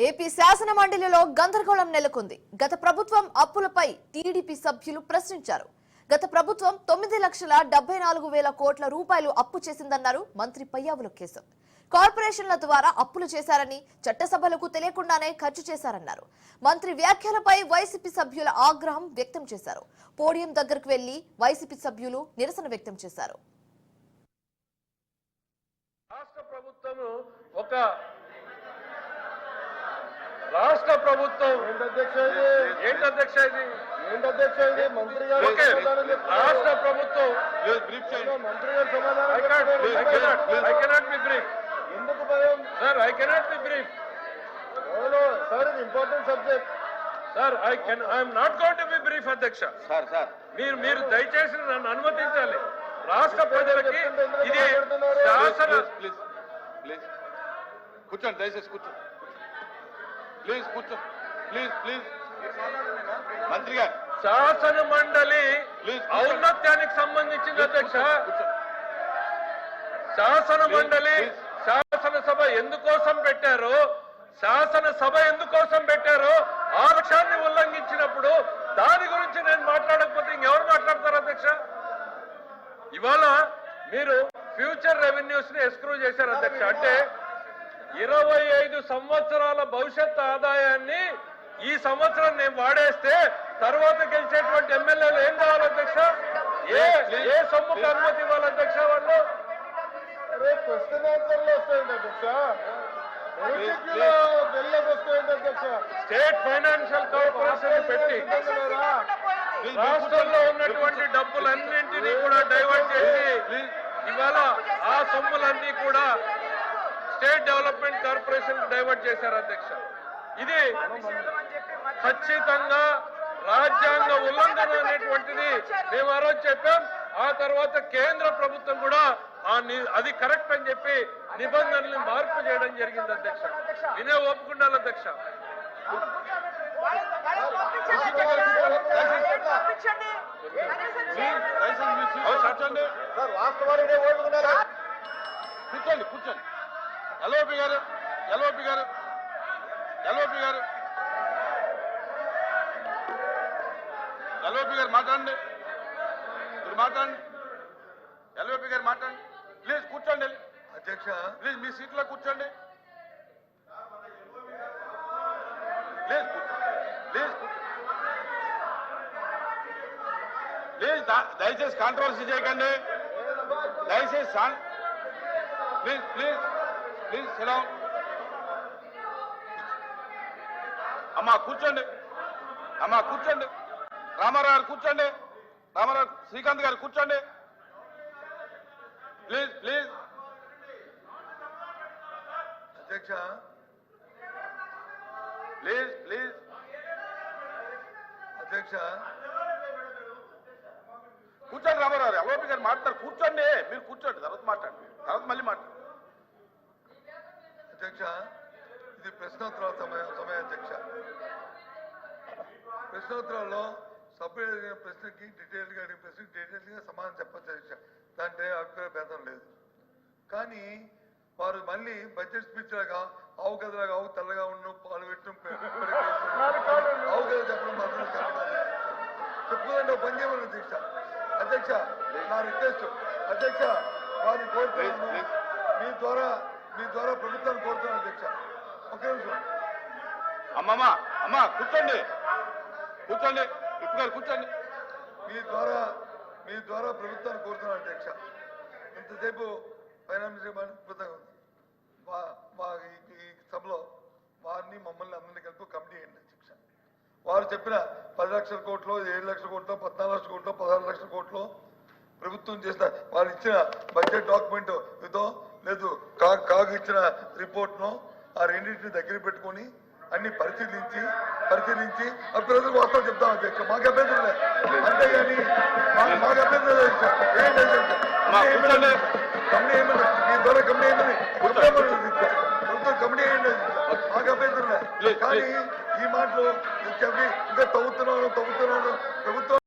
AP శాసన మండలిలో గందరగోళం నెలకొంది. గత ప్రభుత్వం అప్పులపై టీడీపీ సభ్యులు ప్రశ్నించారు. గత ప్రభుత్వం 9,74,000 కోట్ల రూపాయలు అప్పు చేసిందన్నారు మంత్రి పయ్యావుల కేశవ్. కార్పొరేషన్ల ద్వారా అప్పులు చేశారని, చట్టసభలకు తెలియకుండానే ఖర్చు చేశారన్నారు. మంత్రి వ్యాఖ్యలపై వైసీపీ సభ్యుల ఆగ్రహం వ్యక్తం చేశారు. పోడియం దగ్గరకు వెళ్లి వైసీపీ సభ్యులు నిరసన వ్యక్తం చేశారు. రాష్ట్ర ప్రభుత్వం మంత్రి గారు రాష్ట్ర ప్రభుత్వం మంత్రి గారు ఎందుకు భయం sir? I cannot be brief sir. ఇది important subject sir. I'm not going to be brief అధ్యక్ష. మీరు దయచేసి నన్ను అనుమతించాలి. రాష్ట్ర ప్రజలకి ఇది శాసన ప్లీజ్ కూర్చోండి, దయచేసి కూర్చోండి. ప్లీజ్ కూర్చోండి, ప్లీజ్ మంత్రి గారు. శాసన మండలి ఔన్నత్యానికి సంబంధించిన అధ్యక్ష. శాసన మండలి శాసనసభ ఎందుకోసం పెట్టారో, శాసనసభ ఎందుకోసం పెట్టారో ఆ విషయాన్ని ఉల్లంఘించినప్పుడు దాని గురించి నేను మాట్లాడకపోతే ఇంకెవరు మాట్లాడతారు అధ్యక్ష? ఇవాళ మీరు ఫ్యూచర్ రెవెన్యూస్ ని ఎస్క్రూ చేశారు అధ్యక్ష. అంటే 25 సంవత్సరాల భవిష్యత్ ఆదాయాన్ని ఈ సంవత్సరం నేను వాడేస్తే తర్వాత గెలిచేటువంటి ఎమ్మెల్యేలు ఏం కావాలి అధ్యక్ష? ఏ సొమ్ముకు అనుమతి ఇవ్వాలి అధ్యక్ష? వాళ్ళు క్వశ్చన్ ఆన్సర్లు వస్తాయండి అధ్యక్ష. స్టేట్ ఫైనాన్షియల్ కార్పొరేషన్ పెట్టి రాష్ట్రంలో ఉన్నటువంటి డబ్బులన్నింటినీ కూడా డైవర్ట్ చేసి ఇవాళ ఆ సొమ్ములన్నీ కూడా స్టేట్ డెవలప్మెంట్ కార్పొరేషన్ డైవర్ట్ చేశారు అధ్యక్ష. ఇది ఖచ్చితంగా రాజ్యాంగ ఉల్లంఘన అనేటువంటిది మేము ఆ రోజు చెప్పాం. ఆ తర్వాత కేంద్ర ప్రభుత్వం కూడా అది కరెక్ట్ అని చెప్పి నిబంధనల్ని మార్పు చేయడం జరిగింది అధ్యక్ష. వినే ఒప్పుకున్నాను అధ్యక్ష. కూర్చోండి కూర్చోండి. ఎల్ఓపి గారు మాట్లాడండి. మీరు మాట్లాడండి. ఎల్ఓపి గారు మాట్లాడండి. ప్లీజ్ కూర్చోండి అధ్యక్ష. ప్లీజ్ మీ సీట్లో కూర్చోండి. ప్లీజ్ దయచేసి కాంట్రవర్సీ చేయకండి. దయచేసి ప్లీజ్ సెలవు. అమ్మా కూర్చోండి. రామారావు గారు కూర్చోండి. శ్రీకాంత్ గారు కూర్చోండి. ప్లీజ్ అధ్యక్ష. ప్లీజ్ అధ్యక్ష కూర్చోండి. రామారావు గారు ఎల్ఓపి గారు మాట్లాడారు. కూర్చోండి. మీరు కూర్చోండి. తర్వాత మాట్లాడండి. తర్వాత మళ్ళీ మాట్లాడండి అధ్యక్ష. ఇది ప్రశ్నోత్తరాల సమయం అధ్యక్ష. ప్రశ్నోత్తరాల్లో సభ్యులు అడిగిన ప్రశ్నకి డీటెయిల్గా సమాధానం చెప్పచ్చు అధ్యక్ష. దాంట్లో అభిప్రాయ భేదం లేదు. కానీ వారు మళ్ళీ బడ్జెట్ స్పీచ్ లాగా ఆవు గదలాగా ఆవు తెల్లగా ఉన్న పాలు పెట్టడం ఆవు గద చెప్పడం మాత్రం చెప్పుకుంటే పని చేయమని అధ్యక్ష. నా రిక్వెస్ట్ అధ్యక్ష. వారిని కోరుతున్నాను, మీ ద్వారా ప్రభుత్వాన్ని కోరుతున్నాను అధ్యక్ష. ఒకే నిమిషం. అమ్మా కూర్చోండి. ఇప్పుడు కూర్చోండి. మీ ద్వారా ప్రభుత్వాన్ని కోరుతున్నాను అధ్యక్ష. ఇంతసేపు ఫైనాన్స్ అద్భుతంగా ఉంది. ఈ సభలో మమ్మల్ని అందరినీ కలిపి కమిటీ అయ్యింది అధ్యక్ష. వారు చెప్పిన 10 లక్షల కోట్లు, 7 లక్షల కోట్లు, 14 లక్షల కోట్లు, 16 లక్షల కోట్లు ప్రభుత్వం చేసిన వాళ్ళు ఇచ్చిన బడ్జెట్ డాక్యుమెంట్ ఇదో లేదు కాగు ఇచ్చిన రిపోర్ట్ను ఆ రెండింటిని దగ్గర పెట్టుకొని అన్ని పరిశీలించి ప్రజలకు వాస్తవం చెప్తాం అధ్యక్ష. మాకు అభ్యంతరం లేదు. అంతేగాని మాకు అభ్యంతరం లేదు కమిటీ ఏమన్నా మీ ద్వారా కమిటీ ఏమని ప్రభుత్వం కమిటీ అయ్యండి. మాకు అభ్యంతరం లేదు. కానీ ఈ మాటలు చెప్పి ఇంకా తవ్వుతున్నాను ప్రభుత్వం